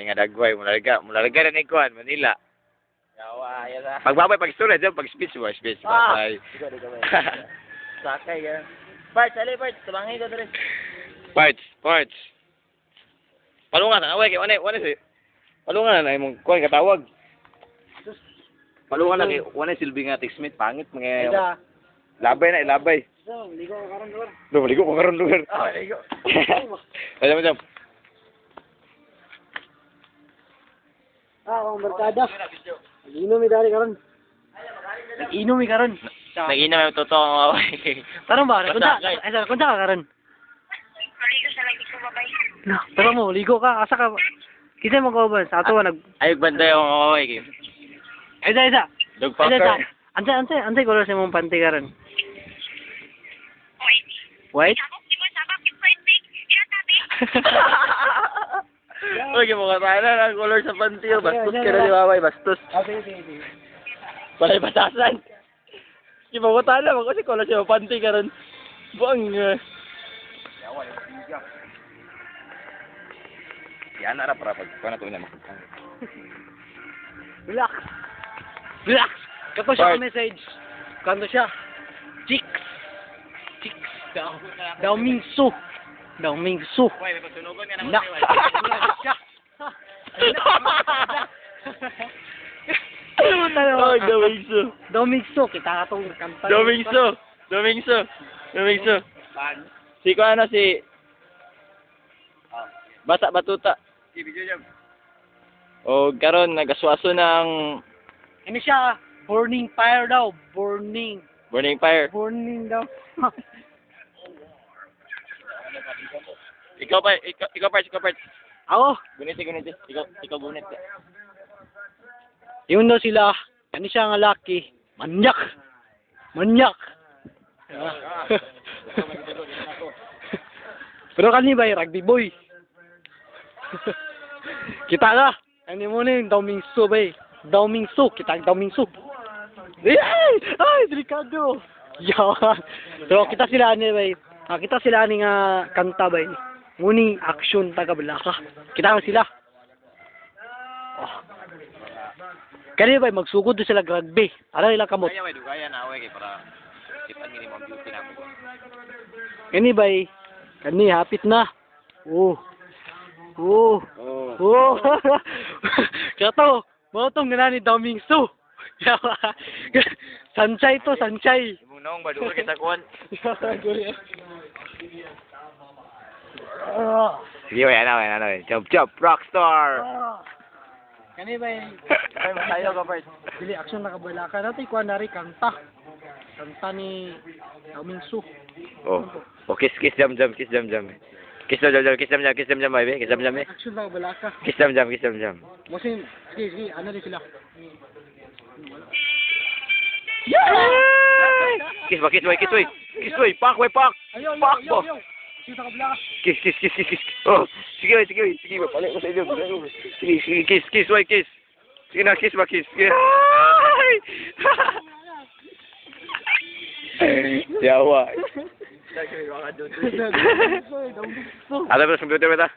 Kasi nga dagway, mularga na ni Kuan, Manila. Yawa, yan na. Pagbabay, pag story, dyan, pag speech mo, speech. Bye. Sakay yan. Bart, ali Bart, tumangin ko dito. Parts. Palungan na, away, wala si. Palungan na, imong Kuan katawag. Palungan na, wala silbi nga Smith, pangit, mga... Labay na, ilabay. So, ligo ko karon lugar. Maligo ko karon lugar. Ligo. Jam. Ang barkada. Nag-inom mi dari karon. Nag-inom mi karon. Nag-inom yung totoo ang away. Tarong ba? Kunta ka karon. Maligo sa lagi ko babay. No, tara mo, ligo ka. Asa ka? Kita mo ko ba? Sa ato nag Ayog banda yung away. Isa. Dog fucker. Antay color sa mong panty karon. White. White? Ako, di ba sabak yung first week? Inatabi. Uy, mukha tayo na ng color sa panty. Bastos ka na ni Maway, bastos. Sige. Palay batasan. Di ba mukha tayo naman kasi color sa panty ka rin. Buang... Yan na para pag na ito na makapang. Relax. Kato siya message. Kanto siya. Chicks. Daw Mingsu. Uy, may pagtunugan ka naman. Oh, Domingso, kita ka tong kanta. Domingso. Si ko ano si Bata Batuta. O karon nagaswaso ng Ano siya? Burning fire daw. Burning fire. daw. Ikaw part. Ako? Gunit. Ikaw gunit. Yun daw sila. Ano siya nga laki? Manyak. Pero kani ba rugby boy? Kita ka. Ano mo na yung Domingso ba Kita ang Domingso. Ay, delikado. Yawan. Pero kita sila ni ba kita sila ni nga kanta ba Muni action taga Balaka. Kita ka sila. Oh. Kani ba magsugod doon sila rugby. Ara nila kamot. Dugaya na away kay para kita minimum beauty na mo. Kani ba kani hapit na. Oh. Kato, mo tong nila ni Domingso. Sanchay. Imong naong ba duga kita kuan. Sige, ano. Chop, rockstar. Kani ba tayo ka first. Dili action na kabalaka natin kuan nari kanta ni Domingso. Oh, kiss jam. Kiss jam, baby. Kiss jam. Action na kabalaka. Kiss jam. Mosin, sige, ano din sila. Kiss, pak. Ayo. Kita kabalaka. Kiss. Oh, sige, balik ko sa inyo. Sige, kiss. Sige na, kiss. Yawa. Alam mo, computer ba ta?